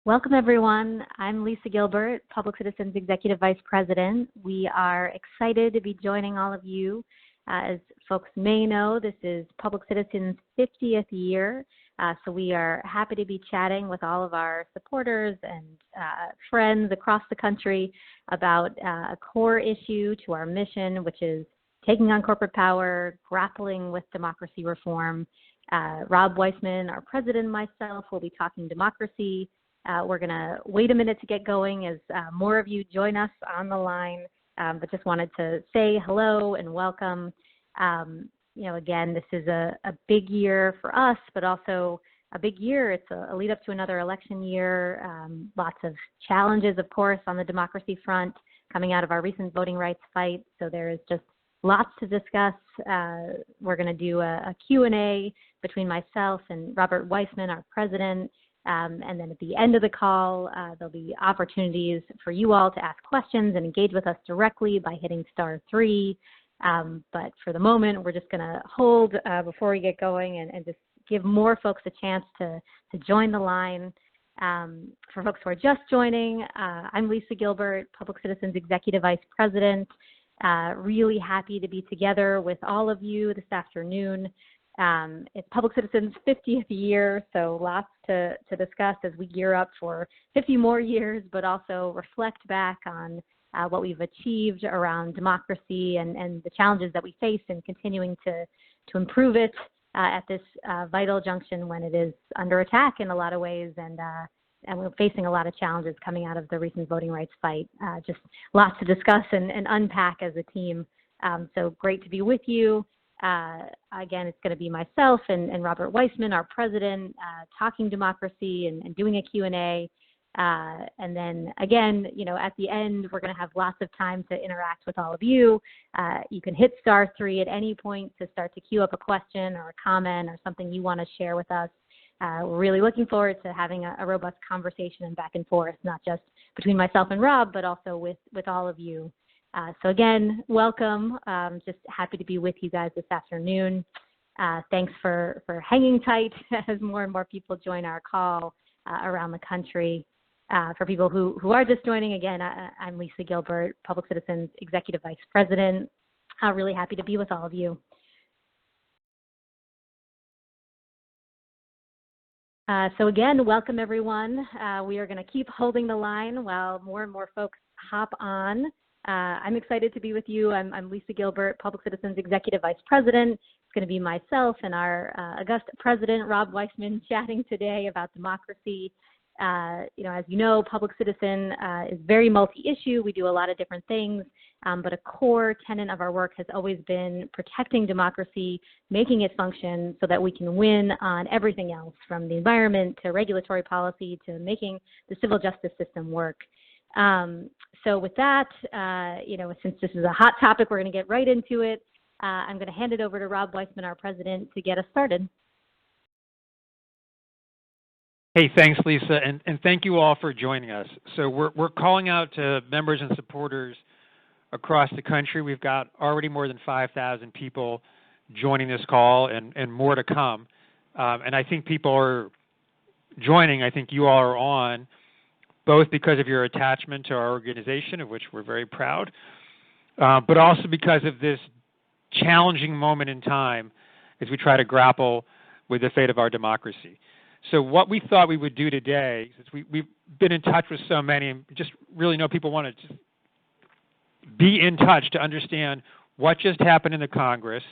Welcome, everyone. I'm Lisa Gilbert, Public Citizens Executive Vice President. We are excited to be joining all of you. As folks may know, this is Public Citizens' 50th year, so we are happy to be chatting with all of our supporters and friends across the country about a core issue to our mission, which is taking on corporate power, grappling with democracy reform. Rob Weissman, our president, and myself will be talking democracy. We're going to wait a minute to get going as more of you join us on the line, but just wanted to say hello and welcome. Again, this is a big year for us, but also a big year. It's a lead up to another election year. Lots of challenges, of course, on the democracy front coming out of our recent voting rights fight. So there is just lots to discuss. We're going to do a Q&A between myself and Robert Weissman, our president. And then at the end of the call, there'll be opportunities for you all to ask questions and engage with us directly by hitting *3. But for the moment, we're just going to hold before we get going and just give more folks a chance to join the line. For folks who are just joining, I'm Lisa Gilbert, Public Citizens Executive Vice President. Really happy to be together with all of you this afternoon. It's Public Citizens' 50th year, so lots to discuss as we gear up for 50 more years, but also reflect back on what we've achieved around democracy and the challenges that we face in continuing to improve it at this vital junction when it is under attack in a lot of ways, and we're facing a lot of challenges coming out of the recent voting rights fight. Just lots to discuss and unpack as a team. So great to be with you. Again, it's going to be myself and Robert Weissman, our president, talking democracy and doing a Q&A. And then again, at the end, we're going to have lots of time to interact with all of you. You can hit *3 at any point to start to queue up a question or a comment or something you want to share with us. We're really looking forward to having a robust conversation and back and forth, not just between myself and Rob, but also with all of you. So again, welcome. Just happy to be with you guys this afternoon. Thanks for hanging tight as more and more people join our call around the country. For people who are just joining, again, I'm Lisa Gilbert, Public Citizens Executive Vice President. Really happy to be with all of you. So again, welcome everyone. We are going to keep holding the line while more and more folks hop on. I'm excited to be with you. I'm Lisa Gilbert, Public Citizens Executive Vice President. It's going to be myself and our august president, Rob Weissman, chatting today about democracy. As you know, Public Citizen is very multi-issue. We do a lot of different things, but a core tenet of our work has always been protecting democracy, making it function so that we can win on everything else, from the environment to regulatory policy to making the civil justice system work. So with that, since this is a hot topic, we're going to get right into it. I'm going to hand it over to Rob Weissman, our president, to get us started. Hey, thanks, Lisa, and thank you all for joining us. So we're calling out to members and supporters across the country. We've got already more than 5,000 people joining this call and more to come. And I think people are joining. I think you all are on, both because of your attachment to our organization, of which we're very proud, but also because of this challenging moment in time as we try to grapple with the fate of our democracy. So what we thought we would do today, since we've been in touch with so many and just really know people want to just be in touch to understand what just happened in the Congress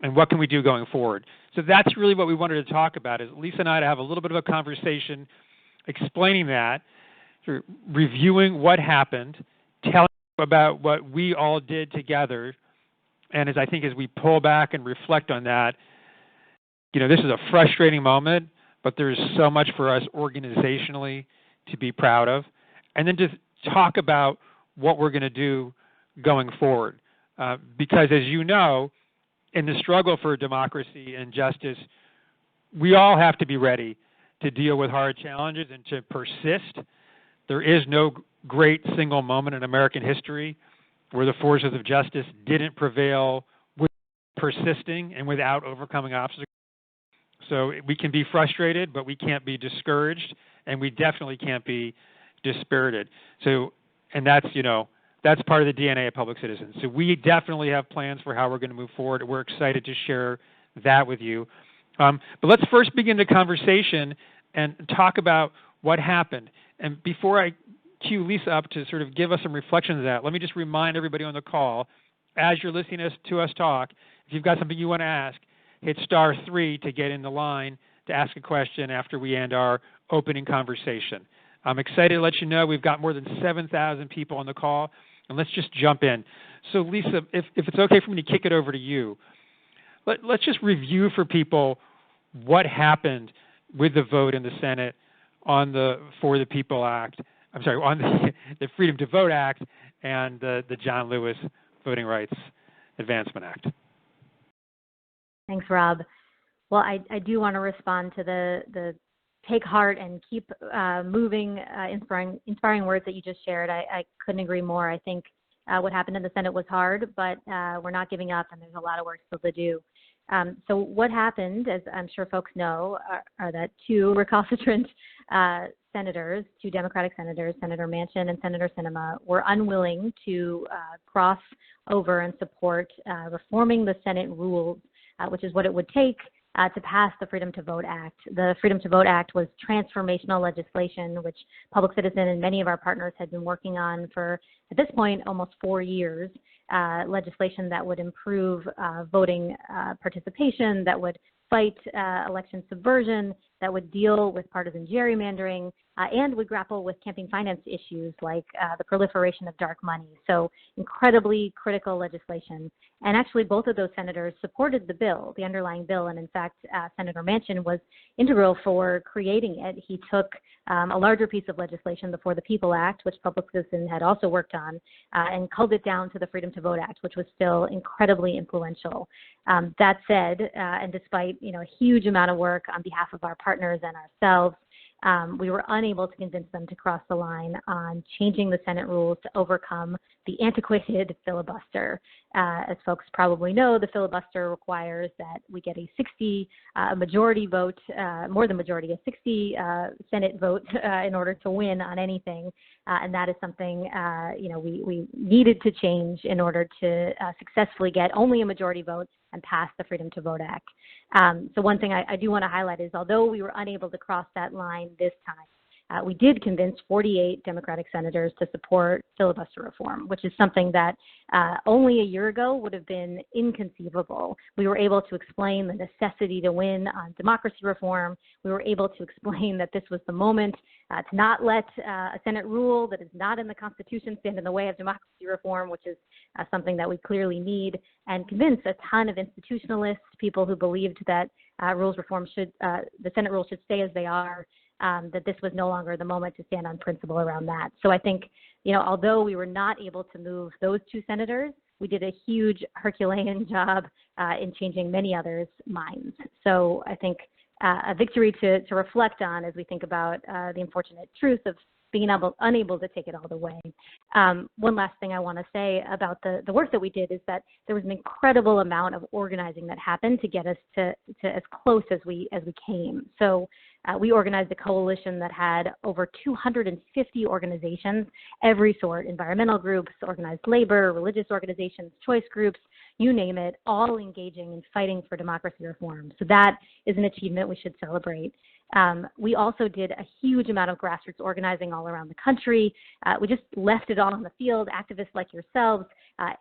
and what can we do going forward. So that's really what we wanted to talk about, is Lisa and I to have a little bit of a conversation explaining that, reviewing what happened, telling you about what we all did together, and as we pull back and reflect on that, this is a frustrating moment, but there's so much for us organizationally to be proud of, and then just talk about what we're going to do going forward. Because as you know, in the struggle for democracy and justice, we all have to be ready to deal with hard challenges and to persist. There is no great single moment in American history where the forces of justice didn't prevail with persisting and without overcoming obstacles. So we can be frustrated, but we can't be discouraged, and we definitely can't be dispirited. So, and that's, that's part of the DNA of Public Citizens. So we definitely have plans for how we're going to move forward. We're excited to share that with you. But let's first begin the conversation and talk about what happened. And before I cue Lisa up to sort of give us some reflections of that, let me just remind everybody on the call, as you're listening to us talk, if you've got something you want to ask, hit *3 to get in the line to ask a question after we end our opening conversation. I'm excited to let you know we've got more than 7,000 people on the call, and let's just jump in. So Lisa, if it's okay for me to kick it over to you, let's just review for people what happened with the vote in the Senate on the For the People Act, on the Freedom to Vote Act and the John Lewis Voting Rights Advancement Act. Thanks, Rob. Well, I do want to respond to the take heart and keep moving, inspiring words that you just shared. I couldn't agree more. I think what happened in the Senate was hard, but we're not giving up, and there's a lot of work still to do. So what happened, as I'm sure folks know, are that two recalcitrant senators, two Democratic senators, Senator Manchin and Senator Sinema, were unwilling to cross over and support reforming the Senate rules, which is what it would take to pass the Freedom to Vote Act. The Freedom to Vote Act was transformational legislation, which Public Citizen and many of our partners had been working on for, at this point, almost 4 years. Legislation that would improve voting participation, that would fight election subversion, that would deal with partisan gerrymandering, and would grapple with campaign finance issues like the proliferation of dark money. So incredibly critical legislation. And actually, both of those senators supported the bill, the underlying bill. And in fact, Senator Manchin was integral for creating it. He took a larger piece of legislation, the For the People Act, which Public Citizen had also worked on, and culled it down to the Freedom to Vote Act, which was still incredibly influential. That said, and despite a huge amount of work on behalf of our partners and ourselves, we were unable to convince them to cross the line on changing the Senate rules to overcome the antiquated filibuster. As folks probably know, the filibuster requires that we get a 60 majority vote, more than majority, a 60 Senate vote in order to win on anything. And that is something, we needed to change in order to successfully get only a majority vote and pass the Freedom to Vote Act. So one thing I do want to highlight is although we were unable to cross that line this time, we did convince 48 Democratic senators to support filibuster reform, which is something that only a year ago would have been inconceivable. We were able to explain the necessity to win on democracy reform. We were able to explain that this was the moment to not let a Senate rule that is not in the Constitution stand in the way of democracy reform, which is something that we clearly need, and convince a ton of institutionalists, people who believed that rules reform the Senate rules should stay as they are, that this was no longer the moment to stand on principle around that. So I think, although we were not able to move those two senators, we did a huge Herculean job in changing many others' minds. So I think a victory to reflect on as we think about the unfortunate truth of being unable to take it all the way. One last thing I want to say about the work that we did is that there was an incredible amount of organizing that happened to get us to as close as we came. So we organized a coalition that had over 250 organizations, every sort, environmental groups, organized labor, religious organizations, choice groups, you name it, all engaging and fighting for democracy reform. So that is an achievement we should celebrate. We also did a huge amount of grassroots organizing all around the country. We just left it all on the field, activists like yourselves,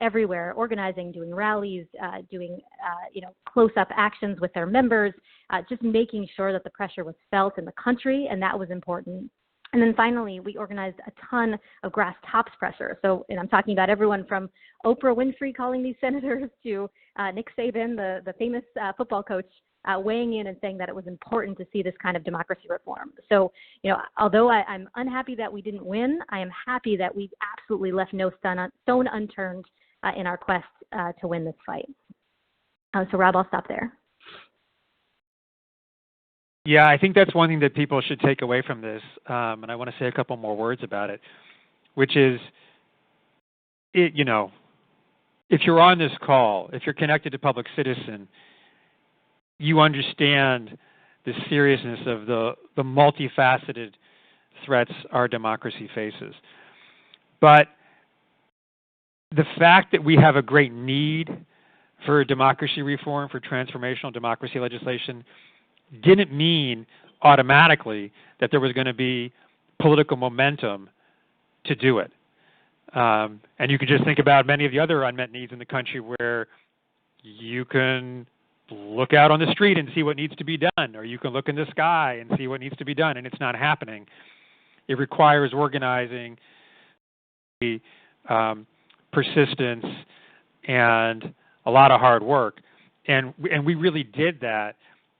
everywhere, organizing, doing rallies, doing close-up actions with their members, just making sure that the pressure was felt in the country, and that was important. And then finally, we organized a ton of grass tops pressure. So, and I'm talking about everyone from Oprah Winfrey calling these senators to Nick Saban, the famous football coach, weighing in and saying that it was important to see this kind of democracy reform. So, although I'm unhappy that we didn't win, I am happy that we absolutely left no stone unturned in our quest to win this fight. So, Rob, I'll stop there. Yeah, I think that's one thing that people should take away from this, and I want to say a couple more words about it, which is, if you're on this call, if you're connected to Public Citizen, you understand the seriousness of the multifaceted threats our democracy faces. But the fact that we have a great need for democracy reform, for transformational democracy legislation, didn't mean automatically that there was going to be political momentum to do it. And you can just think about many of the other unmet needs in the country where you can look out on the street and see what needs to be done, or you can look in the sky and see what needs to be done, and it's not happening. It requires organizing, persistence, and a lot of hard work. And we really did that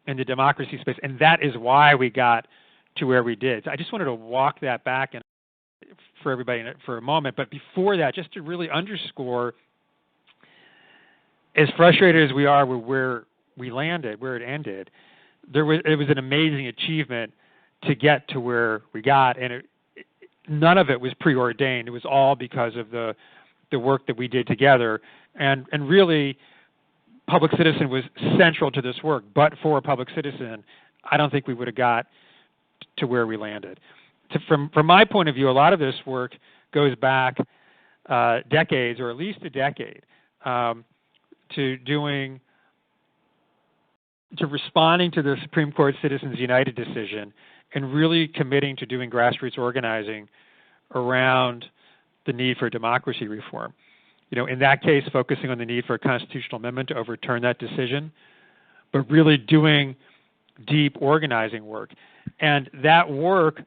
in the democracy space, and that is why we got to where we did. So I just wanted to walk that back and for everybody for a moment. But before that, just to really underscore, as frustrated as we are with where we landed, where it ended, it was an amazing achievement to get to where we got, and none of it was preordained. It was all because of the work that we did together, and really, Public Citizen was central to this work. But for Public Citizen, I don't think we would have got to where we landed. From my point of view, a lot of this work goes back decades, or at least a decade, to responding to the Supreme Court Citizens United decision and really committing to doing grassroots organizing around the need for democracy reform. In that case, focusing on the need for a constitutional amendment to overturn that decision, but really doing deep organizing work. And that work,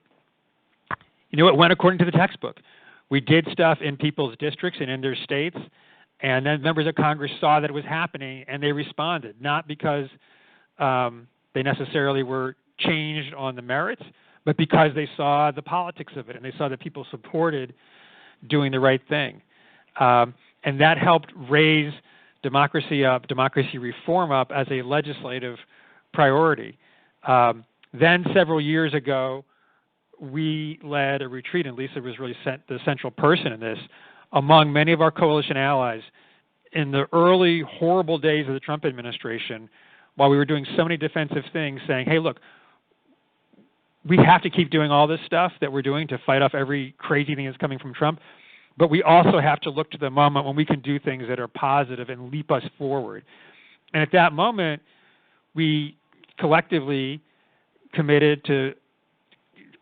it went according to the textbook. We did stuff in people's districts and in their states, and then members of Congress saw that it was happening, and they responded, not because they necessarily were changed on the merits, but because they saw the politics of it, and they saw that people supported doing the right thing. And that helped raise democracy reform up as a legislative priority. Then several years ago, we led a retreat, and Lisa was really the central person in this, among many of our coalition allies in the early horrible days of the Trump administration, while we were doing so many defensive things, saying, hey, look, we have to keep doing all this stuff that we're doing to fight off every crazy thing that's coming from Trump, but we also have to look to the moment when we can do things that are positive and leap us forward. And at that moment, we collectively committed to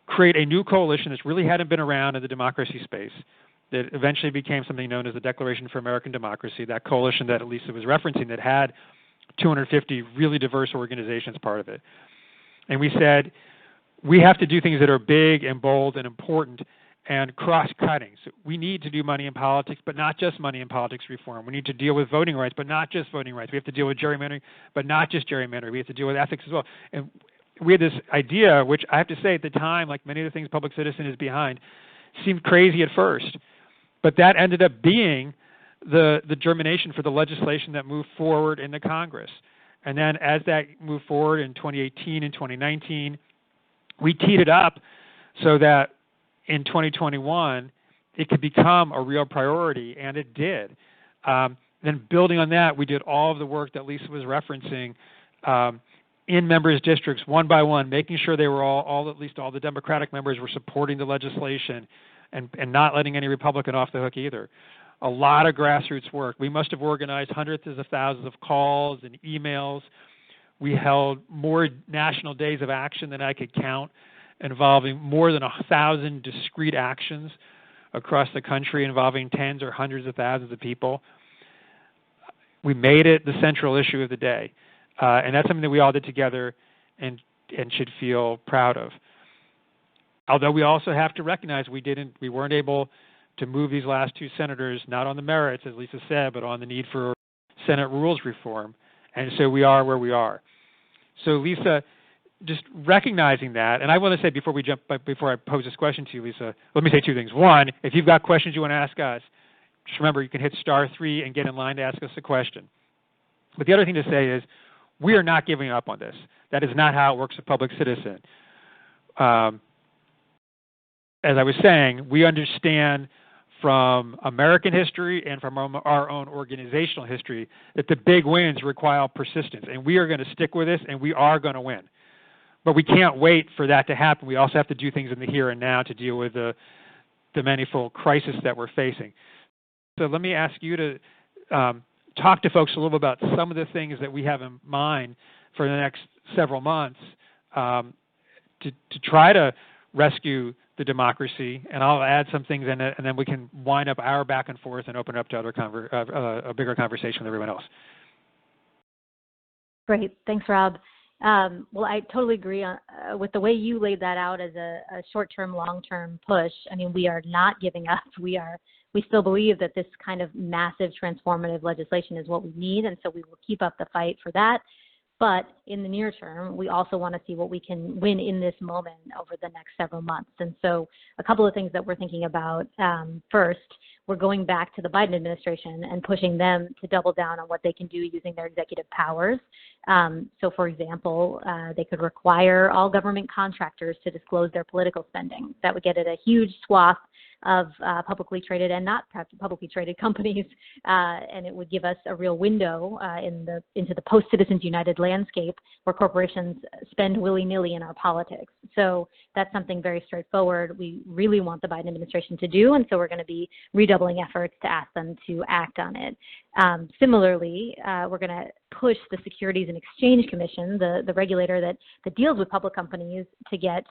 create a new coalition that really hadn't been around in the democracy space, that eventually became something known as the Declaration for American Democracy, that coalition that Lisa was referencing that had 250 really diverse organizations part of it. And we said, we have to do things that are big and bold and important and cross-cutting. So we need to do money in politics, but not just money in politics reform. We need to deal with voting rights, but not just voting rights. We have to deal with gerrymandering, but not just gerrymandering. We have to deal with ethics as well. And we had this idea, which I have to say at the time, like many of the things Public Citizen is behind, seemed crazy at first. But that ended up being the germination for the legislation that moved forward in the Congress. And then as that moved forward in 2018 and 2019, we teed it up so that in 2021, it could become a real priority, and it did. Then building on that, we did all of the work that Lisa was referencing in members' districts, one by one, making sure they were at least all the Democratic members were supporting the legislation and not letting any Republican off the hook either. A lot of grassroots work. We must have organized hundreds of thousands of calls and emails. We held more national days of action than I could count, involving more than 1,000 discrete actions across the country involving tens or hundreds of thousands of people. We made it the central issue of the day. And that's something that we all did together and should feel proud of. Although we also have to recognize we weren't able to move these last two senators, not on the merits, as Lisa said, but on the need for Senate rules reform. And so we are where we are. So Lisa, just recognizing that, and I want to say before I pose this question to you, Lisa, let me say two things. One, if you've got questions you want to ask us, just remember you can hit *3 and get in line to ask us a question. But the other thing to say is we are not giving up on this. That is not how it works with Public Citizen. As I was saying, we understand from American history and from our own organizational history that the big wins require persistence, and we are going to stick with this, and we are going to win. But we can't wait for that to happen. We also have to do things in the here and now to deal with the manifold crisis that we're facing. So let me ask you to talk to folks a little bit about some of the things that we have in mind for the next several months to try to rescue the democracy, and I'll add some things in it, and then we can wind up our back and forth and open up to a bigger conversation with everyone else. Great. Thanks, Rob. Well, I totally agree with the way you laid that out as a short-term, long-term push. I mean, we are not giving up. We still believe that this kind of massive transformative legislation is what we need, and so we will keep up the fight for that. But in the near term, we also want to see what we can win in this moment over the next several months. And so a couple of things that we're thinking about. First, we're going back to the Biden administration and pushing them to double down on what they can do using their executive powers. So, for example, they could require all government contractors to disclose their political spending. That would get at a huge swath of publicly traded and not publicly traded companies, and it would give us a real window into the post-Citizens United landscape where corporations spend willy-nilly in our politics. So that's something very straightforward we really want the Biden administration to do, and so we're going to be redoubling efforts to ask them to act on it. Similarly, we're going to push the Securities and Exchange Commission, the regulator that deals with public companies, to get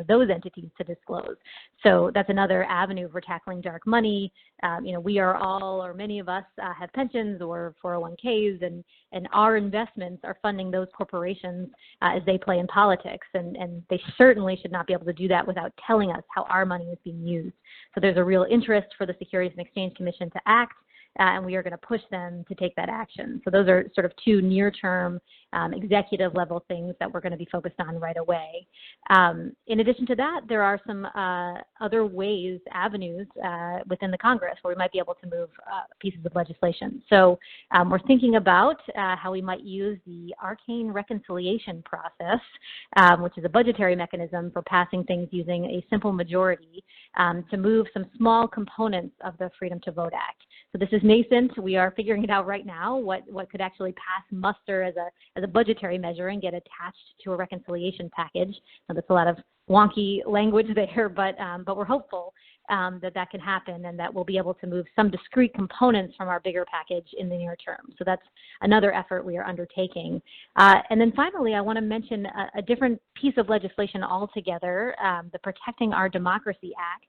those entities to disclose. So that's another avenue for tackling dark money. We are all, or many of us, have pensions or 401ks, and our investments are funding those corporations as they play in politics, and they certainly should not be able to do that without telling us how our money is being used. So there's a real interest for the Securities and Exchange Commission to act, and we are going to push them to take that action. So those are sort of two near-term executive level things that we're going to be focused on right away. In addition to that, there are some other avenues within the Congress where we might be able to move pieces of legislation. So we're thinking about how we might use the arcane reconciliation process, which is a budgetary mechanism for passing things using a simple majority to move some small components of the Freedom to Vote Act. So this is nascent. We are figuring it out right now, what could actually pass muster as a budgetary measure and get attached to a reconciliation package. Now, that's a lot of wonky language there, but we're hopeful that can happen and that we'll be able to move some discrete components from our bigger package in the near term. So that's another effort we are undertaking. And then finally, I want to mention a different piece of legislation altogether, the Protecting Our Democracy Act,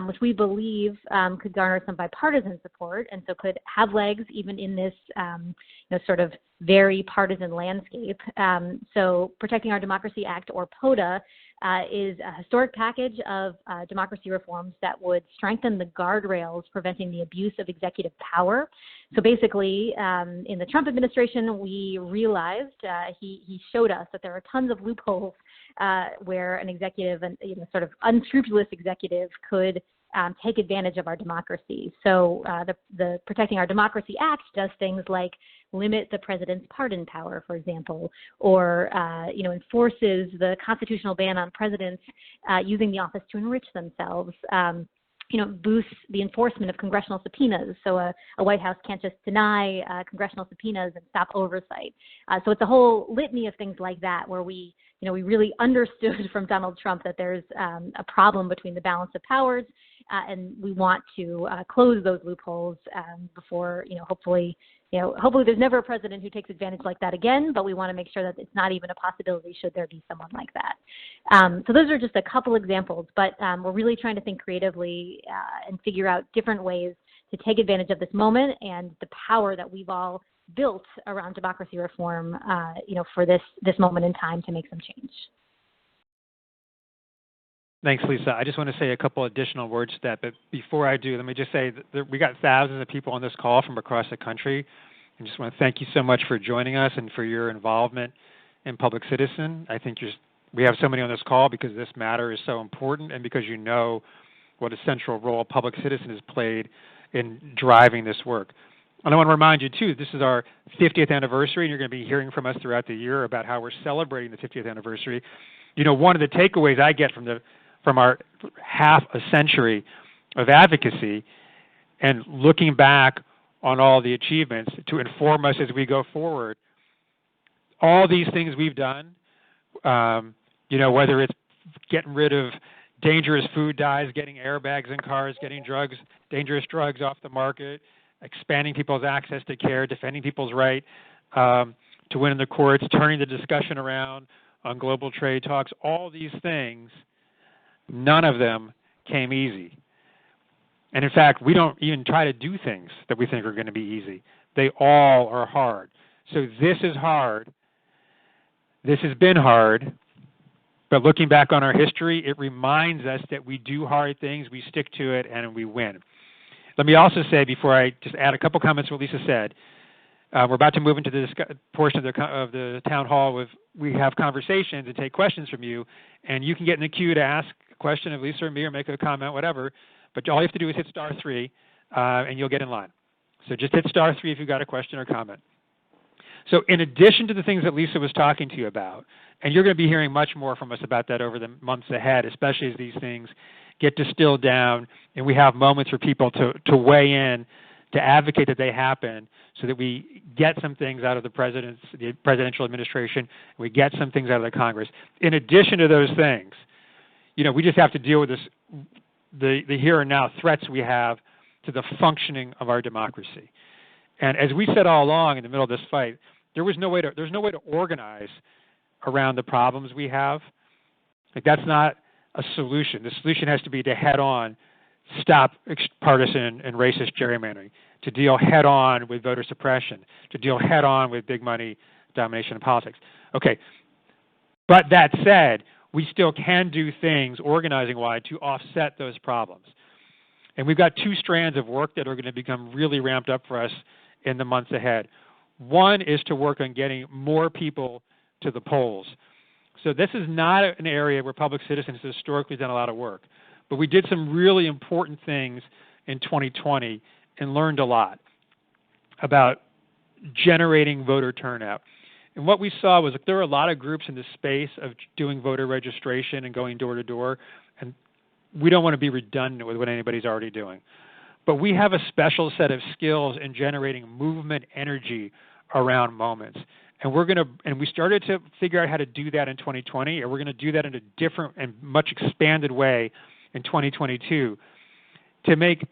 which we believe could garner some bipartisan support and so could have legs even in this sort of very partisan landscape. So Protecting Our Democracy Act, or POTA, is a historic package of democracy reforms that would strengthen the guardrails preventing the abuse of executive power. So basically, in the Trump administration, we realized, he showed us that there are tons of loopholes where an executive, sort of unscrupulous executive, could take advantage of our democracy. So the Protecting Our Democracy Act does things like limit the president's pardon power, for example, or enforces the constitutional ban on presidents using the office to enrich themselves. Boosts the enforcement of congressional subpoenas. So a White House can't just deny congressional subpoenas and stop oversight. So it's a whole litany of things like that where we really understood from Donald Trump that there's a problem between the balance of powers, and we want to close those loopholes before, hopefully there's never a president who takes advantage like that again, but we want to make sure that it's not even a possibility should there be someone like that. So those are just a couple examples, but we're really trying to think creatively and figure out different ways to take advantage of this moment and the power that we've all built around democracy reform, for this moment in time to make some change. Thanks, Lisa. I just want to say a couple additional words to that, but before I do, let me just say that we got thousands of people on this call from across the country. I just want to thank you so much for joining us and for your involvement in Public Citizen. I think we have so many on this call because this matter is so important and because you know what a central role Public Citizen has played in driving this work. And I want to remind you, too, this is our 50th anniversary, and you're going to be hearing from us throughout the year about how we're celebrating the 50th anniversary. One of the takeaways I get from our half a century of advocacy and looking back on all the achievements to inform us as we go forward, all these things we've done Whether it's getting rid of dangerous food dyes, getting airbags in cars, getting dangerous drugs off the market, expanding people's access to care, defending people's right to win in the courts, turning the discussion around on global trade talks, all these things, none of them came easy. And in fact, we don't even try to do things that we think are going to be easy. They all are hard. So this is hard. This has been hard. But looking back on our history, it reminds us that we do hard things, we stick to it, and we win. Let me also say, before I just add a couple comments to what Lisa said, we're about to move into this portion of the town hall. We have conversations and take questions from you, and you can get in the queue to ask a question of Lisa or me or make a comment, whatever. But all you have to do is hit *3, and you'll get in line. So just hit *3 if you've got a question or comment. So in addition to the things that Lisa was talking to you about, and you're going to be hearing much more from us about that over the months ahead, especially as these things get distilled down and we have moments for people to weigh in, to advocate that they happen so that we get some things out of the presidential administration, we get some things out of the Congress. In addition to those things, we just have to deal with the here and now threats we have to the functioning of our democracy. And as we said all along in the middle of this fight, there's no way to organize around the problems we have. That's not a solution. The solution has to be to head on stop partisan and racist gerrymandering, to deal head on with voter suppression, to deal head on with big money domination in politics. Okay, but that said, we still can do things organizing-wise to offset those problems. And we've got two strands of work that are going to become really ramped up for us in the months ahead. One is to work on getting more people to the polls. So this is not an area where Public Citizen has historically done a lot of work, but we did some really important things in 2020 and learned a lot about generating voter turnout. And what we saw was that there were a lot of groups in the space of doing voter registration and going door to door, and we don't want to be redundant with what anybody's already doing. But we have a special set of skills in generating movement energy around moments. And we started to figure out how to do that in 2020, and we're going to do that in a different and much expanded way in 2022 to make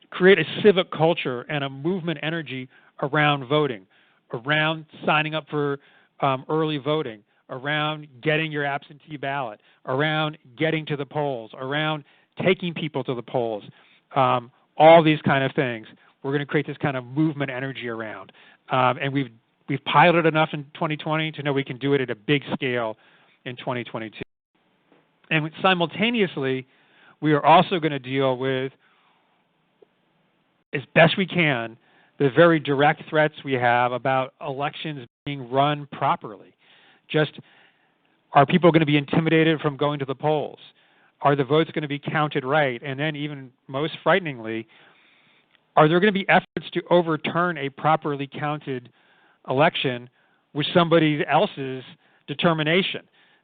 create a civic culture and a movement energy around voting, around signing up for early voting, around getting your absentee ballot, around getting to the polls, around taking people to the polls, all these kind of things. We're going to create this kind of movement energy around. And we've piloted enough in 2020 to know we can do it at a big scale in 2022. And simultaneously, we are also going to deal with, as best we can, the very direct threats we have about elections being run properly. Just, are people going to be intimidated from going to the polls? Are the votes going to be counted right? And then even most frighteningly, are there going to be efforts to overturn a properly counted election with somebody else's determination?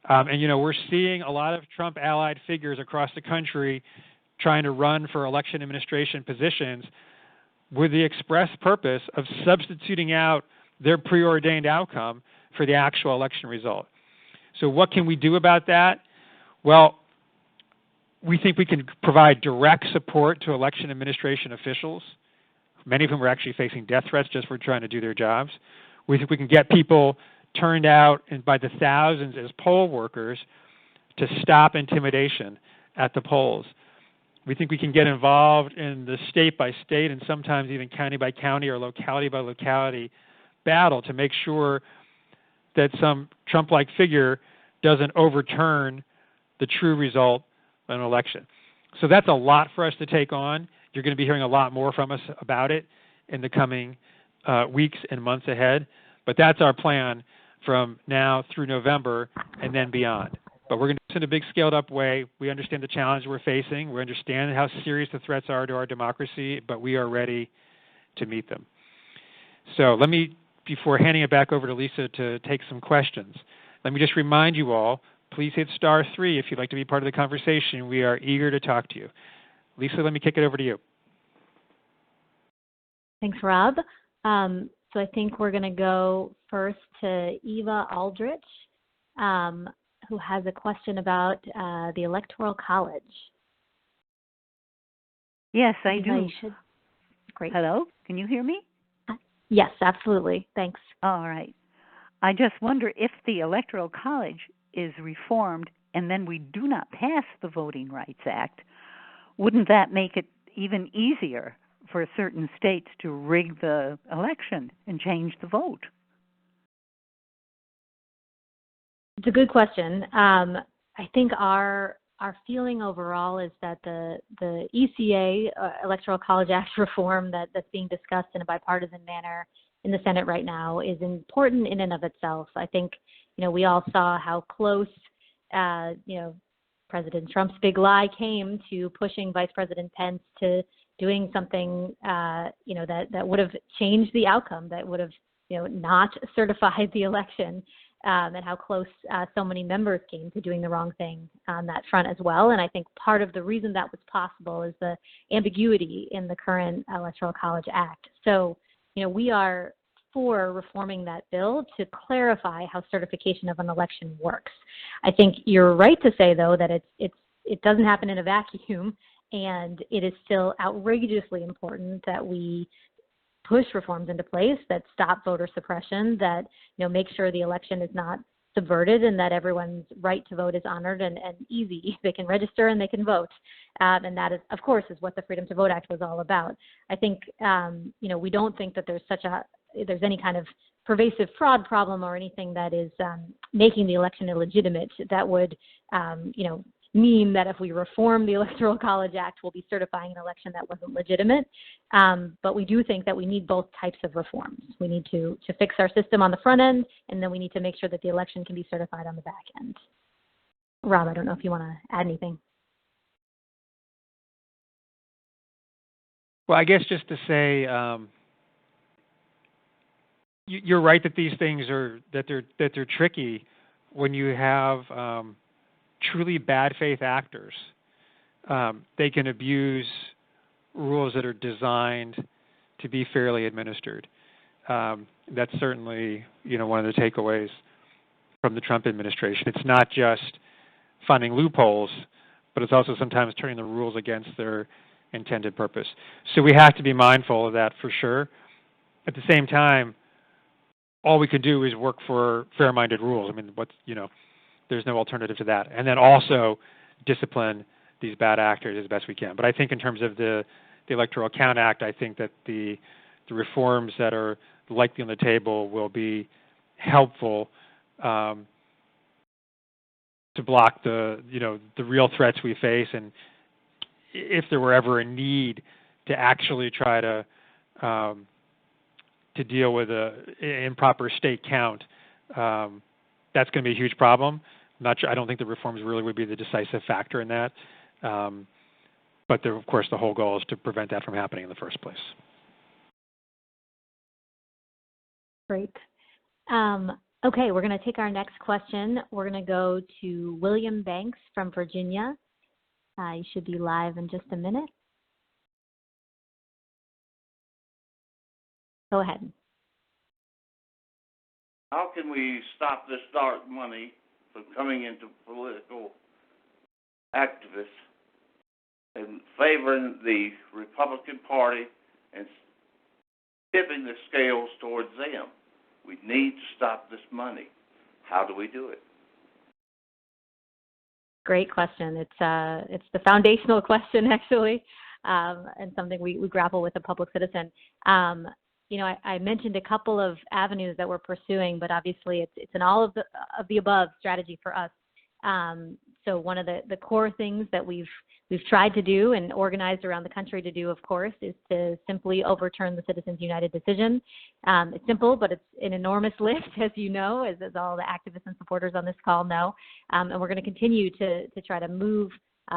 And we're seeing a lot of Trump-allied figures across the country trying to run for election administration positions with the express purpose of substituting out their preordained outcome for the actual election result. So what can we do about that? Well, we think we can provide direct support to election administration officials, many of whom are actually facing death threats just for trying to do their jobs. We think we can get people turned out by the thousands as poll workers to stop intimidation at the polls. We think we can get involved in the state by state and sometimes even county by county or locality by locality battle to make sure that some Trump-like figure doesn't overturn the true result of an election. So that's a lot for us to take on. You're going to be hearing a lot more from us about it in the coming weeks and months ahead. But that's our plan from now through November and then beyond. But we're going to do this in a big scaled-up way. We understand the challenge we're facing. We understand how serious the threats are to our democracy, but we are ready to meet them. So let me, before handing it back over to Lisa to take some questions, let me just remind you all, please hit *3 if you'd like to be part of the conversation. We are eager to talk to you. Lisa, let me kick it over to you. Thanks, Rob. So I think we're going to go first to Eva Aldrich. who has a question about the Electoral College. Yes, I do. Great. Hello? Can you hear me? Yes, absolutely. Thanks. All right. I just wonder if the Electoral College is reformed and then we do not pass the Voting Rights Act, wouldn't that make it even easier for certain states to rig the election and change the vote? It's a good question. I think our feeling overall is that the ECA, Electoral College Act reform that's being discussed in a bipartisan manner in the Senate right now is important in and of itself. I think, we all saw how close, President Trump's big lie came to pushing Vice President Pence to doing something, that would have changed the outcome, that would have, not certified the election. And how close so many members came to doing the wrong thing on that front as well. And I think part of the reason that was possible is the ambiguity in the current Electoral College Act. So, we are for reforming that bill to clarify how certification of an election works. I think you're right to say, though, that it doesn't happen in a vacuum, and it is still outrageously important that we push reforms into place that stop voter suppression, that make sure the election is not subverted, and that everyone's right to vote is honored and easy. They can register and they can vote, and that is, of course, is what the Freedom to Vote Act was all about. I think we don't think that there's any kind of pervasive fraud problem or anything that is making the election illegitimate. That would mean that if we reform the Electoral College Act, we'll be certifying an election that wasn't legitimate. But we do think that we need both types of reforms. We need to fix our system on the front end, and then we need to make sure that the election can be certified on the back end. Rob, I don't know if you want to add anything. Well, I guess just to say, you're right that these things they're tricky when you have truly bad faith actors. They can abuse rules that are designed to be fairly administered. That's certainly, one of the takeaways from the Trump administration. It's not just finding loopholes, but it's also sometimes turning the rules against their intended purpose. So we have to be mindful of that for sure. At the same time, all we can do is work for fair-minded rules. I mean, there's no alternative to that. And then also discipline these bad actors as best we can. But I think in terms of the Electoral Count Act, I think that the reforms that are likely on the table will be helpful to block the real threats we face. And if there were ever a need to actually try to deal with an improper state count, that's going to be a huge problem. I don't think the reforms really would be the decisive factor in that. But of course, the whole goal is to prevent that from happening in the first place. Great. Okay, we're going to take our next question. We're going to go to William Banks from Virginia. You should be live in just a minute. Go ahead. How can we stop this dark money from coming into political activists and favoring the Republican Party and tipping the scales towards them? We need to stop this money. How do we do it? Great question. It's the foundational question, actually, and something we grapple with, a public citizen. I mentioned a couple of avenues that we're pursuing, but obviously it's an all of the above strategy for us. So one of the core things that we've tried to do and organized around the country to do, of course, is to simply overturn the Citizens United decision. It's simple, but it's an enormous lift, as you know, as all the activists and supporters on this call know. And we're going to continue to try to move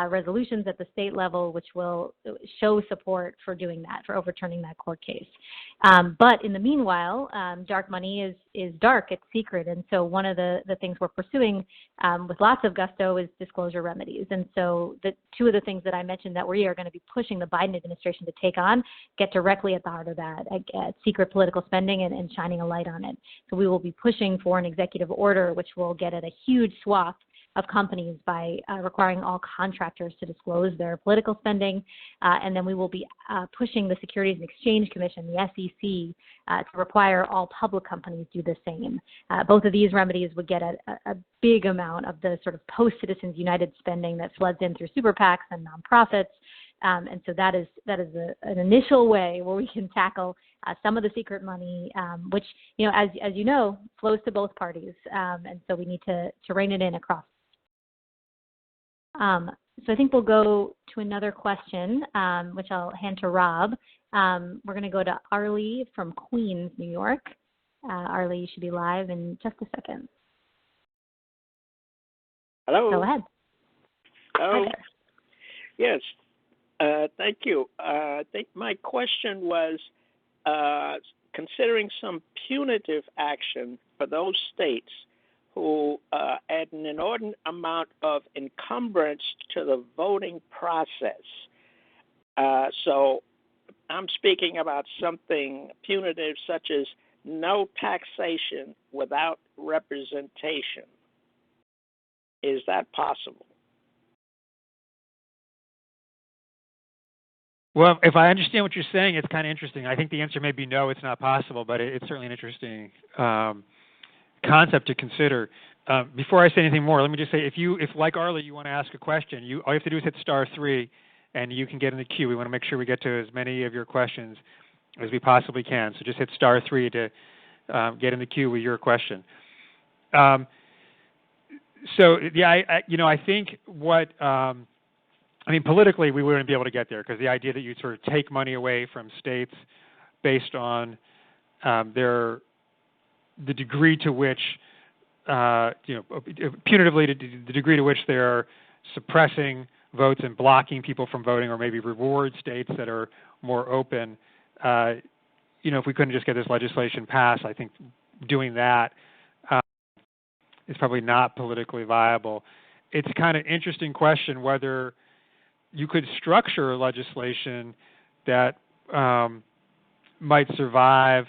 resolutions at the state level, which will show support for doing that, for overturning that court case. But in the meanwhile, dark money is dark, it's secret. And so one of the things we're pursuing with lots of gusto is disclosure remedies. And so the two of the things that I mentioned that we are going to be pushing the Biden administration to take on get directly at the heart of that, at secret political spending and shining a light on it. So we will be pushing for an executive order which will get at a huge swath of companies by requiring all contractors to disclose their political spending. And then we will be pushing the Securities and Exchange Commission, the SEC, to require all public companies do the same. Both of these remedies would get at a big amount of the sort of post-Citizens United spending that floods in through super PACs and nonprofits. And so that is an initial way where we can tackle some of the secret money, which, as you know, flows to both parties. And so we need to rein it in across. So I think we'll go to another question, which I'll hand to Rob. We're going to go to Arlie from Queens, New York. Arlie, you should be live in just a second. Hello. Go ahead. Hello. Hi there. Yes. Thank you. I think my question was considering some punitive action for those states who add an inordinate amount of encumbrance to the voting process. So I'm speaking about something punitive such as no taxation without representation. Is that possible? Well, if I understand what you're saying, it's kind of interesting. I think the answer may be no, it's not possible, but it's certainly an interesting concept to consider. Before I say anything more, let me just say, if like Arlie, you want to ask a question, all you have to do is hit *3, and you can get in the queue. We want to make sure we get to as many of your questions as we possibly can. So just hit *3 to get in the queue with your question. So yeah, I think what politically, we wouldn't be able to get there because the idea that you sort of take money away from states based on the degree to which, punitively, the degree to which they're suppressing votes and blocking people from voting, or maybe reward states that are more open. If we couldn't just get this legislation passed, I think doing that is probably not politically viable. It's a kind of interesting question whether you could structure legislation that might survive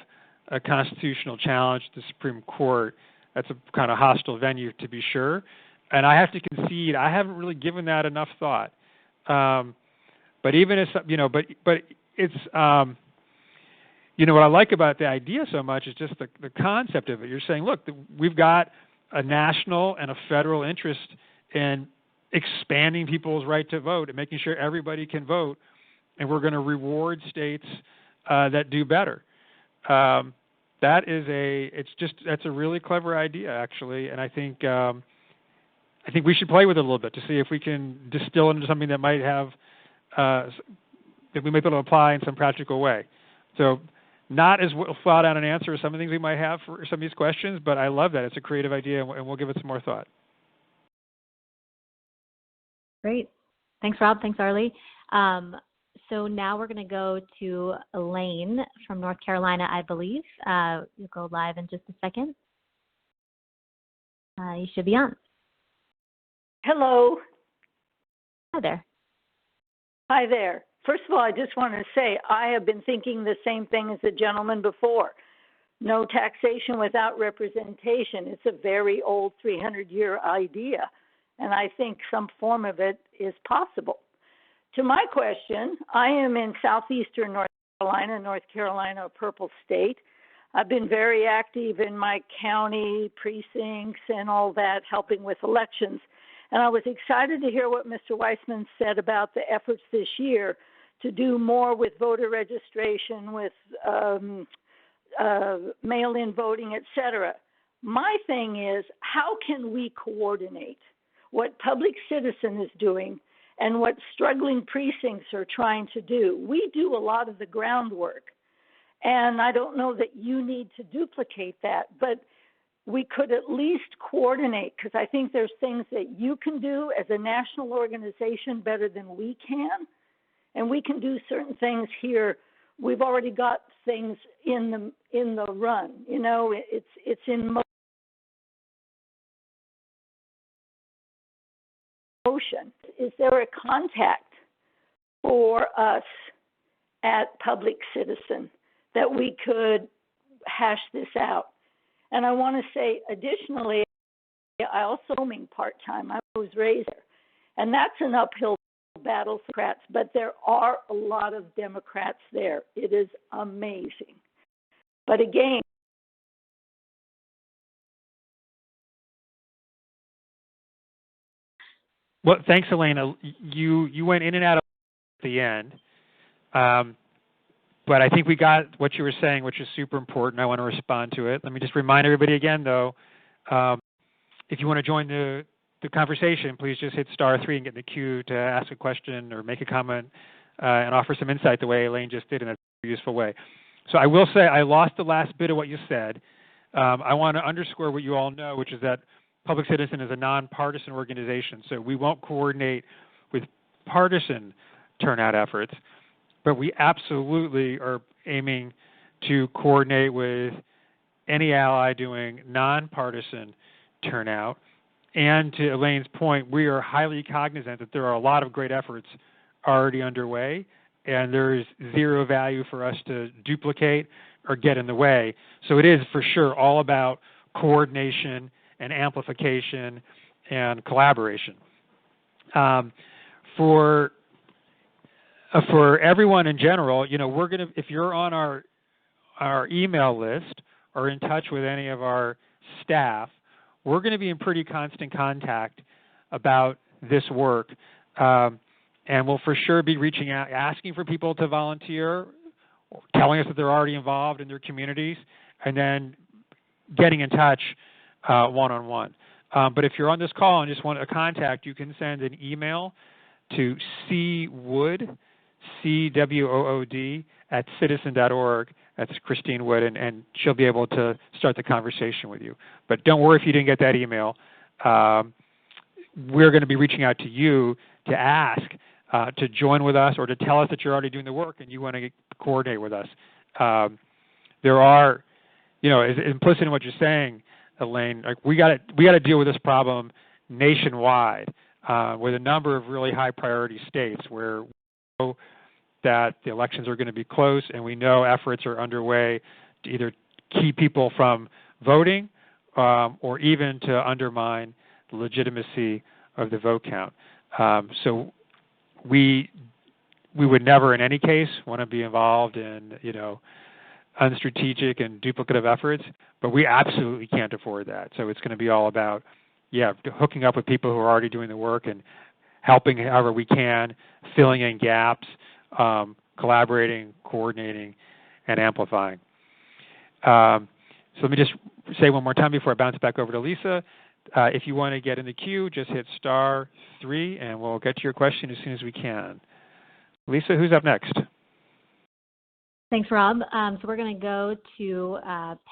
a constitutional challenge to the Supreme Court. That's a kind of hostile venue, to be sure. And I have to concede, I haven't really given that enough thought. But even as but it's what I like about the idea so much is just the concept of it. You're saying, look, we've got a national and a federal interest in expanding people's right to vote and making sure everybody can vote, and we're going to reward states that do better. That's a really clever idea, actually, and I think we should play with it a little bit to see if we can distill it into something that might have that we might be able to apply in some practical way. So, not as thought out an answer as some of the things we might have for some of these questions, but I love that. It's a creative idea, and we'll give it some more thought. Great. Thanks, Rob. Thanks, Arlie. So now we're going to go to Elaine from North Carolina, I believe. You'll go live in just a second. You should be on. Hello. Hi there. Hi there. First of all, I just want to say I have been thinking the same thing as the gentleman before. No taxation without representation. It's a very old 300-year idea, and I think some form of it is possible. To my question, I am in southeastern North Carolina, a purple state. I've been very active in my county precincts and all that, helping with elections. And I was excited to hear what Mr. Weissman said about the efforts this year to do more with voter registration, with mail-in voting, et cetera. My thing is, how can we coordinate what Public Citizen is doing and what struggling precincts are trying to do? We do a lot of the groundwork, and I don't know that you need to duplicate that, but we could at least coordinate, because I think there's things that you can do as a national organization better than we can, and we can do certain things here. We've already got things in the run. You know, it's in motion. Is there a contact for us at Public Citizen that we could hash this out? And I want to say, additionally, I also roaming part-time. I was raised there, and that's an uphill battle for Democrats, but there are a lot of Democrats there. It is amazing. But again, well, thanks, Elena. You went in and out at the end, but I think we got what you were saying, which is super important. I want to respond to it. Let me just remind everybody again, though, if you want to join the conversation, please just hit *3 and get in the queue to ask a question or make a comment and offer some insight the way Elaine just did in a useful way. So I will say I lost the last bit of what you said. I want to underscore what you all know, which is that Public Citizen is a nonpartisan organization, so we won't coordinate with partisan turnout efforts, but we absolutely are aiming to coordinate with any ally doing nonpartisan turnout. And to Elaine's point, we are highly cognizant that there are a lot of great efforts already underway, and there is zero value for us to duplicate or get in the way. So it is for sure all about coordination and amplification and collaboration. For everyone in general, you know, we're going to, if you're on our email list or in touch with any of our staff, we're going to be in pretty constant contact about this work, and we'll for sure be reaching out, asking for people to volunteer, telling us that they're already involved in their communities, and then getting in touch one-on-one. But if you're on this call and just want a contact, you can send an email to cwood, CWOOD, at citizen.org. That's Christine Wood, and she'll be able to start the conversation with you. But don't worry if you didn't get that email. We're going to be reaching out to you to ask to join with us or to tell us that you're already doing the work and you want to coordinate with us. There are, you know, as implicit in what you're saying, Elaine, like we got to deal with this problem nationwide with a number of really high priority states where we know that the elections are going to be close, and we know efforts are underway to either keep people from voting or even to undermine the legitimacy of the vote count. So we would never, in any case, want to be involved in, you know, unstrategic and duplicative efforts, but we absolutely can't afford that. So it's going to be all about, hooking up with people who are already doing the work and helping however we can, filling in gaps, collaborating, coordinating, and amplifying. So let me just say one more time before I bounce back over to Lisa. If you want to get in the queue, just hit *3, and we'll get to your question as soon as we can. Lisa, who's up next? Thanks, Rob. So we're going to go to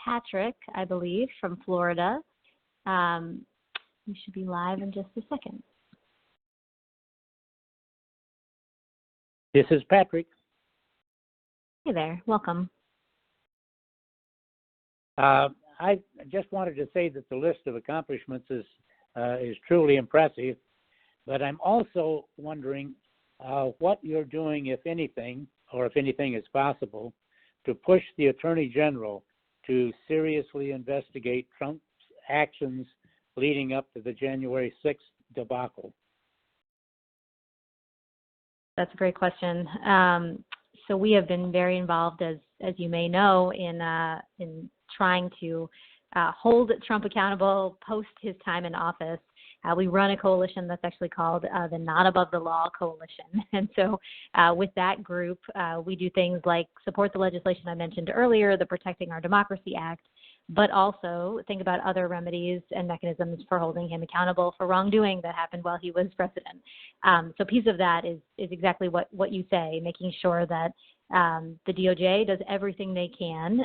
Patrick, I believe, from Florida. You should be live in just a second. This is Patrick. Hey there. Welcome. I just wanted to say that the list of accomplishments is truly impressive, but I'm also wondering what you're doing, if anything, or if anything is possible, to push the Attorney General to seriously investigate Trump's actions leading up to the January 6th debacle. That's a great question. So we have been very involved, as you may know, in trying to hold Trump accountable post his time in office. We run a coalition that's actually called the Not Above the Law Coalition. And so with that group, we do things like support the legislation I mentioned earlier, the Protecting Our Democracy Act, but also think about other remedies and mechanisms for holding him accountable for wrongdoing that happened while he was president. So a piece of that is exactly what you say, making sure that the DOJ does everything they can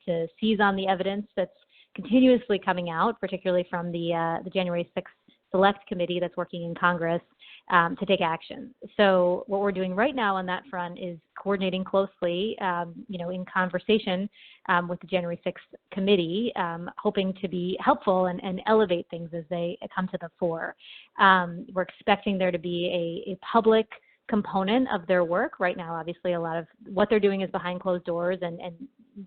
to seize on the evidence that's continuously coming out, particularly from the January 6th Select Committee that's working in Congress to take action. So what we're doing right now on that front is coordinating closely, in conversation with the January 6th Committee, hoping to be helpful and elevate things as they come to the fore. We're expecting there to be a public component of their work. Right now, obviously, a lot of what they're doing is behind closed doors, and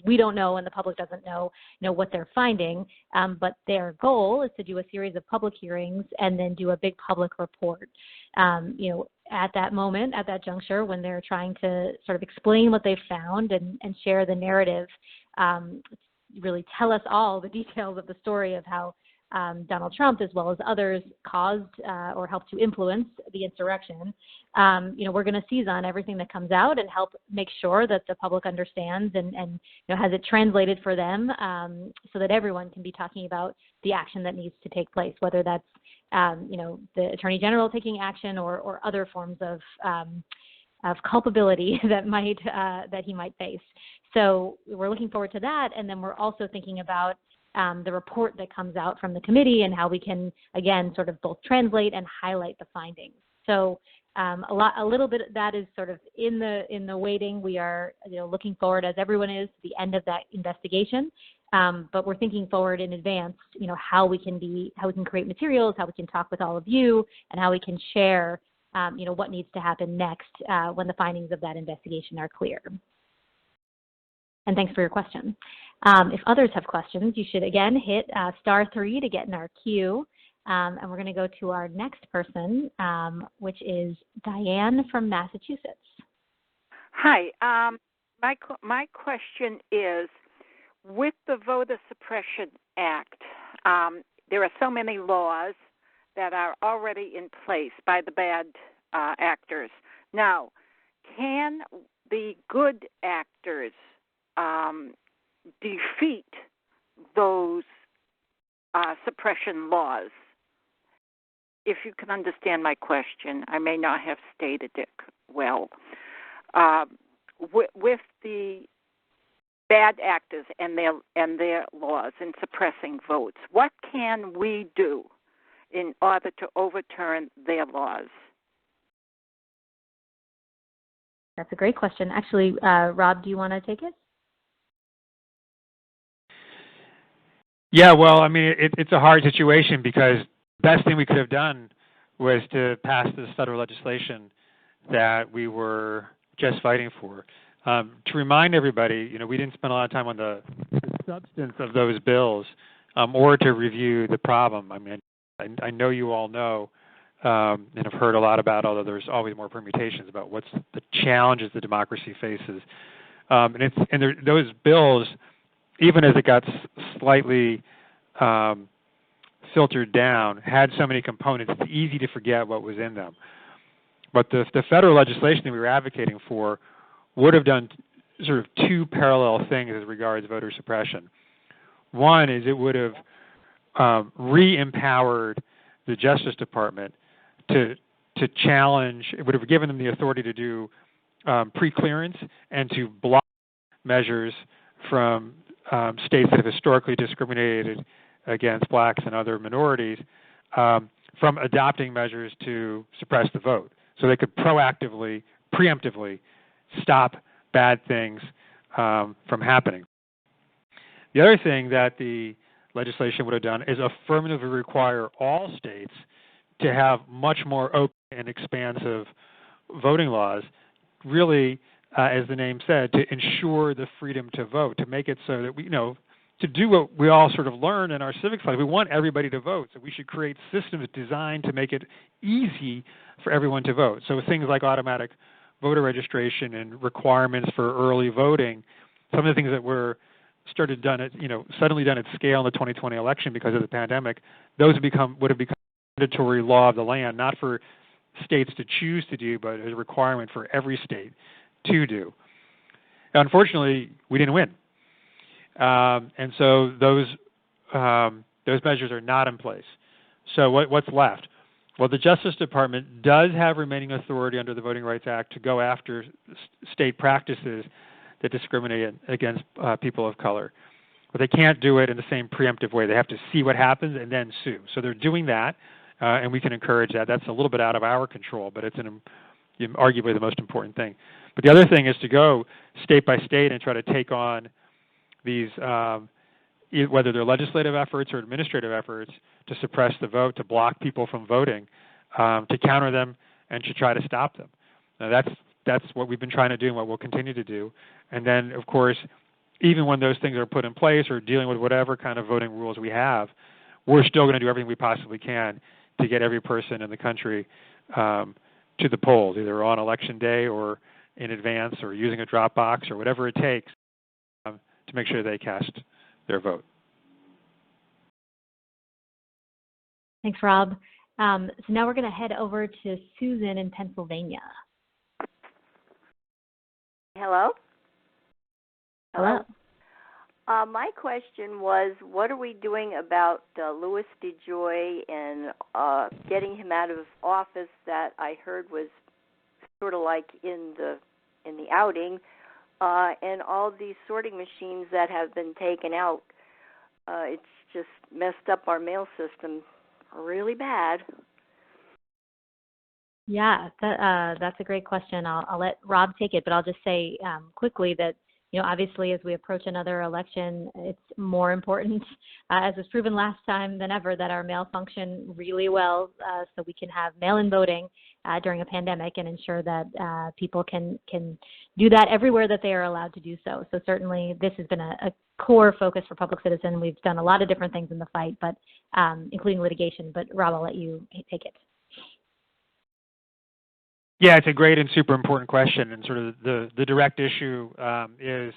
we don't know, and the public doesn't know, what they're finding. But their goal is to do a series of public hearings and then do a big public report. At that moment, at that juncture, when they're trying to sort of explain what they've found and share the narrative, really tell us all the details of the story of how Donald Trump, as well as others, caused or helped to influence the insurrection. We're going to seize on everything that comes out and help make sure that the public understands and has it translated for them, so that everyone can be talking about the action that needs to take place, whether that's the Attorney General taking action or other forms of culpability that he might face. So we're looking forward to that, and then we're also thinking about the report that comes out from the committee and how we can, again, sort of both translate and highlight the findings. So a little bit of that is sort of in the waiting. We are looking forward, as everyone is, to the end of that investigation. But we're thinking forward in advance, how we can create materials, how we can talk with all of you, and how we can share, what needs to happen next when the findings of that investigation are clear. And thanks for your question. If others have questions, you should, again, hit *3 to get in our queue. And we're going to go to our next person, which is Diane from Massachusetts. Hi. My question is, with the Voter Suppression Act, there are so many laws that are already in place by the bad actors. Now, can the good actors defeat those suppression laws? If you can understand my question, I may not have stated it well. With the bad actors and their laws in suppressing votes, what can we do in order to overturn their laws? That's a great question. Actually, Rob, do you want to take it? Yeah, well, I mean, it's a hard situation because the best thing we could have done was to pass this federal legislation that we were just fighting for. To remind everybody, we didn't spend a lot of time on the substance of those bills or to review the problem. I mean, I know you all know and have heard a lot about, although there's always more permutations about what's the challenges the democracy faces. Those bills, even as it got slightly filtered down, had so many components, it's easy to forget what was in them. But the federal legislation that we were advocating for would have done sort of two parallel things as regards voter suppression. One is it would have re-empowered the Justice Department to challenge, it would have given them the authority to do pre-clearance and to block measures from states that have historically discriminated against blacks and other minorities from adopting measures to suppress the vote. So they could proactively, preemptively stop bad things from happening. The other thing that the legislation would have done is affirmatively require all states to have much more open and expansive voting laws, really, as the name said, to ensure the freedom to vote, to make it so that we, to do what we all sort of learn in our civics life. We want everybody to vote, so we should create systems designed to make it easy for everyone to vote. So things like automatic voter registration and requirements for early voting, some of the things that were suddenly done at scale in the 2020 election because of the pandemic, those would have become mandatory law of the land, not for states to choose to do, but as a requirement for every state to do. Unfortunately, we didn't win, and so those measures are not in place. So what's left? Well, the Justice Department does have remaining authority under the Voting Rights Act to go after state practices that discriminate against people of color. but they can't do it in the same preemptive way. They have to see what happens and then sue. So they're doing that, and we can encourage that. That's a little bit out of our control, but it's arguably the most important thing. But the other thing is to go state by state and try to take on these, whether they're legislative efforts or administrative efforts, to suppress the vote, to block people from voting, to counter them, and to try to stop them. Now that's what we've been trying to do and what we'll continue to do. And then, of course, even when those things are put in place or dealing with whatever kind of voting rules we have, we're still going to do everything we possibly can to get every person in the country to the polls, either on election day or in advance or using a drop box or whatever it takes to make sure they cast their vote. Thanks, Rob. So now we're going to head over to Susan in Pennsylvania. Hello? Hello. My question was, what are we doing about Louis DeJoy and getting him out of office? That I heard was sort of like in the outing, and all these sorting machines that have been taken out. It's just messed up our mail system really bad. Yeah, that's a great question. I'll let Rob take it, but I'll just say quickly that, obviously as we approach another election, it's more important, as was proven last time than ever, that our mail function really well so we can have mail-in voting during a pandemic and ensure that people can do that everywhere that they are allowed to do so. So certainly this has been a core focus for Public Citizen. We've done a lot of different things in the fight, but including litigation. But Rob, I'll let you take it. Yeah, it's a great and super important question, and sort of the direct issue is,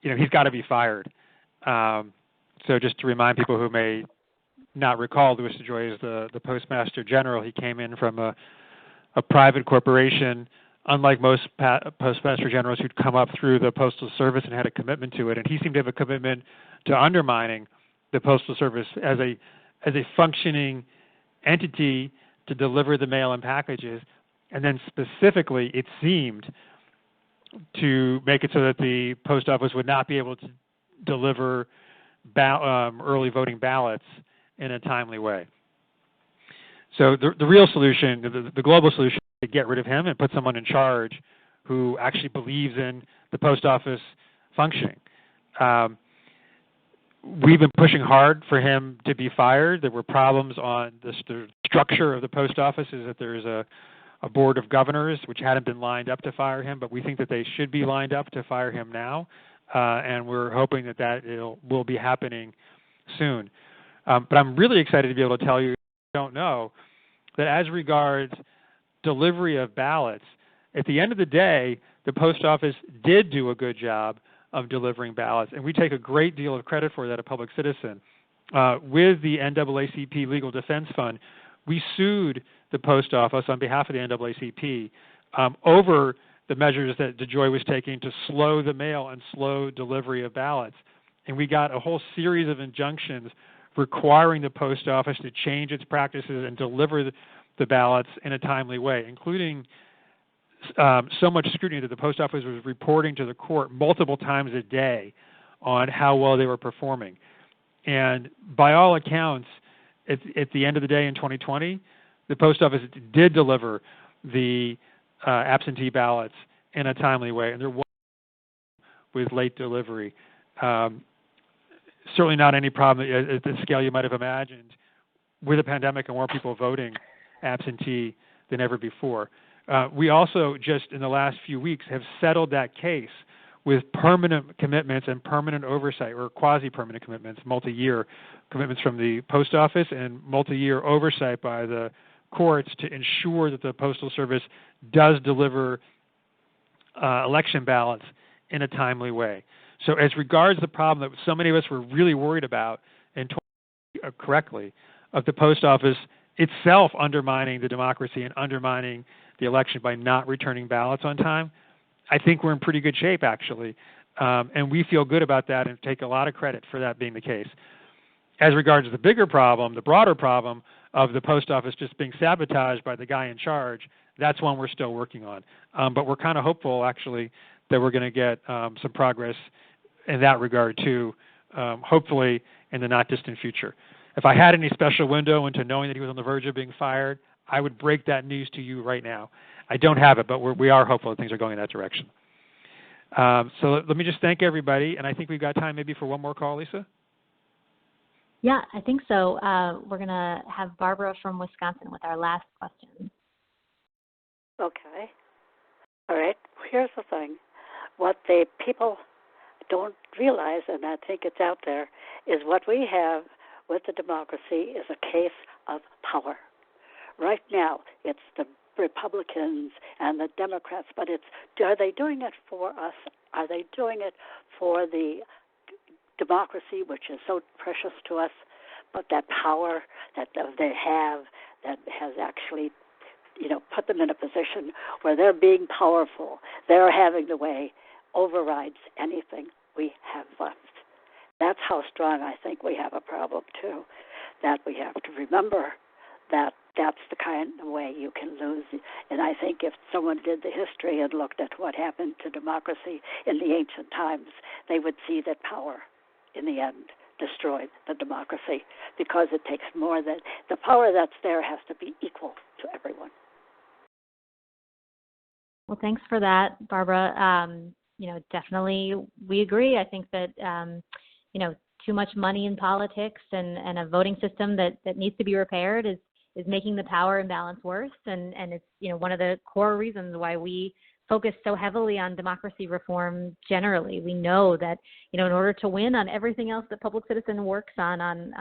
he's got to be fired. So just to remind people who may not recall, Louis DeJoy is the Postmaster General. He came in from a private corporation, unlike most Postmaster Generals who'd come up through the Postal Service and had a commitment to it, and he seemed to have a commitment to undermining the Postal Service as a functioning entity to deliver the mail and packages. And then specifically, it seemed to make it so that the post office would not be able to deliver early voting ballots in a timely way. So the real solution, the global solution, is to get rid of him and put someone in charge who actually believes in the post office functioning. We've been pushing hard for him to be fired. There were problems on the structure of the post office, is that there's a board of governors which hadn't been lined up to fire him, but we think that they should be lined up to fire him now, and we're hoping that will be happening soon. But I'm really excited to be able to tell you, if you don't know, that as regards delivery of ballots, at the end of the day, the post office did do a good job of delivering ballots, and we take a great deal of credit for that at Public Citizen. With the NAACP Legal Defense Fund, we sued the post office on behalf of the NAACP over the measures that DeJoy was taking to slow the mail and slow delivery of ballots. And we got a whole series of injunctions requiring the post office to change its practices and deliver the ballots in a timely way, including so much scrutiny that the post office was reporting to the court multiple times a day on how well they were performing. And by all accounts, at the end of the day in 2020, the post office did deliver the absentee ballots in a timely way, and there was with late delivery. Certainly not any problem at the scale you might have imagined with a pandemic and more people voting absentee than ever before. We also just in the last few weeks have settled that case with permanent commitments and permanent oversight, or quasi-permanent commitments, multi-year commitments from the post office and multi-year oversight by the courts to ensure that the Postal Service does deliver election ballots in a timely way. So as regards the problem that so many of us were really worried about, and correctly, of the post office itself undermining the democracy and undermining the election by not returning ballots on time, I think we're in pretty good shape, actually. And we feel good about that and take a lot of credit for that being the case. As regards to the bigger problem, the broader problem of the post office just being sabotaged by the guy in charge, that's one we're still working on. But we're kind of hopeful, actually, that we're going to get some progress in that regard, too, hopefully in the not distant future. If I had any special window into knowing that he was on the verge of being fired, I would break that news to you right now. I don't have it, but we are hopeful that things are going in that direction. So let me just thank everybody, and I think we've got time maybe for one more call, Lisa? Yeah, I think so. We're going to have Barbara from Wisconsin with our last question. Okay. All right. Here's the thing. What the people don't realize, and I think it's out there, is what we have with the democracy is a case of power. Right now, it's the Republicans and the Democrats, but are they doing it for us? Are they doing it for the democracy, which is so precious to us? But that power that they have that has actually, put them in a position where they're being powerful, they're having the way, overrides anything we have left. That's how strong I think we have a problem, too, that we have to remember that that's the kind of way you can lose. And I think if someone did the history and looked at what happened to democracy in the ancient times, they would see that power, in the end, destroyed the democracy, because it takes more than the power that's there has to be equal to everyone. Well, thanks for that, Barbara. Definitely we agree. I think that, too much money in politics and a voting system that needs to be repaired is making the power imbalance worse. And it's, one of the core reasons why we focus so heavily on democracy reform generally. We know that, in order to win on everything else that Public Citizen works on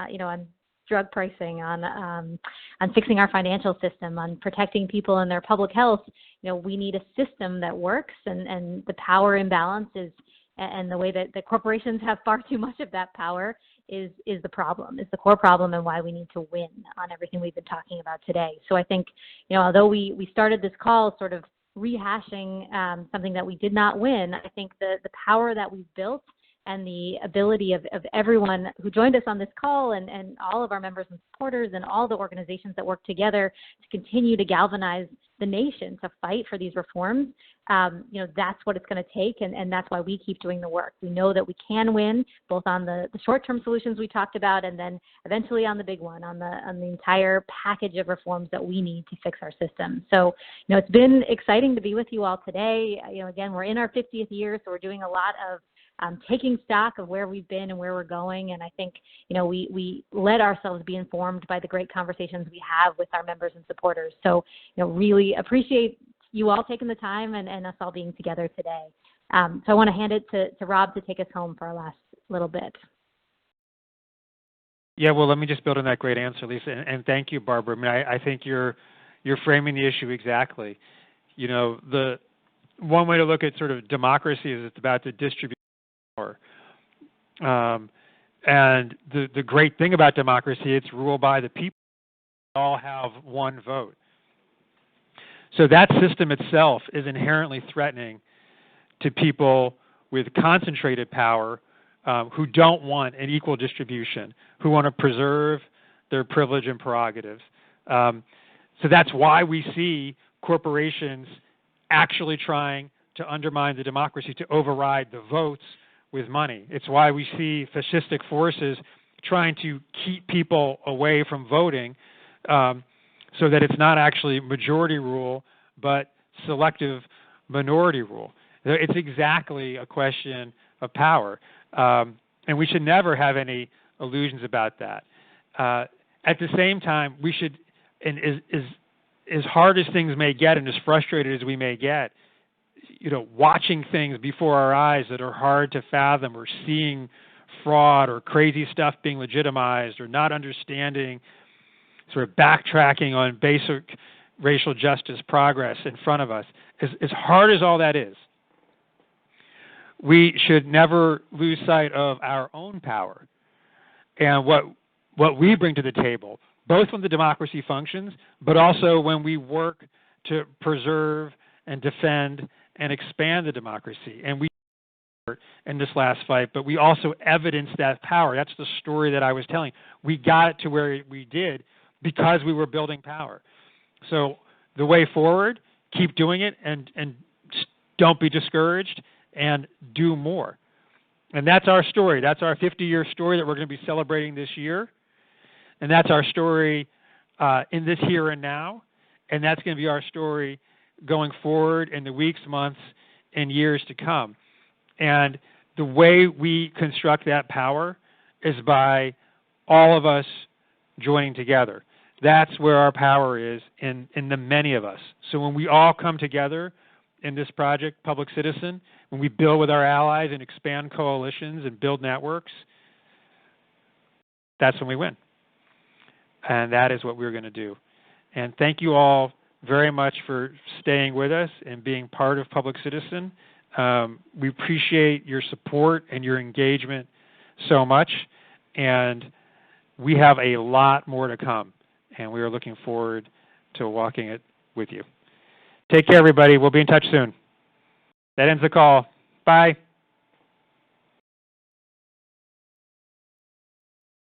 drug pricing, on fixing our financial system, on protecting people and their public health, we need a system that works, and the power imbalance is, and the way that the corporations have far too much of that power is the problem, is the core problem, and why we need to win on everything we've been talking about today. So I think, although we started this call sort of rehashing something that we did not win, I think the power that we've built and the ability of everyone who joined us on this call and all of our members and supporters and all the organizations that work together to continue to galvanize the nation to fight for these reforms, that's what it's going to take, and that's why we keep doing the work. We know that we can win, both on the short-term solutions we talked about, and then eventually on the big one, on the entire package of reforms that we need to fix our system. So, it's been exciting to be with you all today. Again, we're in our 50th year, so we're doing a lot of taking stock of where we've been and where we're going. And I think, we let ourselves be informed by the great conversations we have with our members and supporters. So, really appreciate you all taking the time and us all being together today. So I want to hand it to Rob to take us home for our last little bit. Yeah, well, let me just build on that great answer, Lisa, and thank you, Barbara. I mean, I think you're framing the issue exactly. The one way to look at sort of democracy is it's about the distribution of power. And the great thing about democracy, it's ruled by the people. We all have one vote. So that system itself is inherently threatening to people with concentrated power who don't want an equal distribution, who want to preserve their privilege and prerogatives. So that's why we see corporations actually trying to undermine the democracy, to override the votes with money. It's why we see fascistic forces trying to keep people away from voting, so that it's not actually majority rule, but selective minority rule. It's exactly a question of power, and we should never have any illusions about that. At the same time, we should, and as hard as things may get and as frustrated as we may get, watching things before our eyes that are hard to fathom, or seeing fraud or crazy stuff being legitimized, or not understanding, sort of backtracking on basic racial justice progress in front of us, as hard as all that is, we should never lose sight of our own power and what we bring to the table, both when the democracy functions, but also when we work to preserve and defend and expand the democracy. And we in this last fight, but we also evidenced that power. That's the story that I was telling. We got it to where we did because we were building power. So the way forward, keep doing it, and don't be discouraged, and do more. And that's our story. That's our 50-year story that we're going to be celebrating this year. And that's our story in this here and now. And that's going to be our story going forward in the weeks, months, and years to come. And the way we construct that power is by all of us joining together. That's where our power is in the many of us. So when we all come together in this project, Public Citizen, when we build with our allies and expand coalitions and build networks, that's when we win. And that is what we're going to do. And thank you all very much for staying with us and being part of Public Citizen. We appreciate your support and your engagement so much. And we have a lot more to come. And we are looking forward to walking it with you. Take care, everybody. We'll be in touch soon. That ends the call. Bye.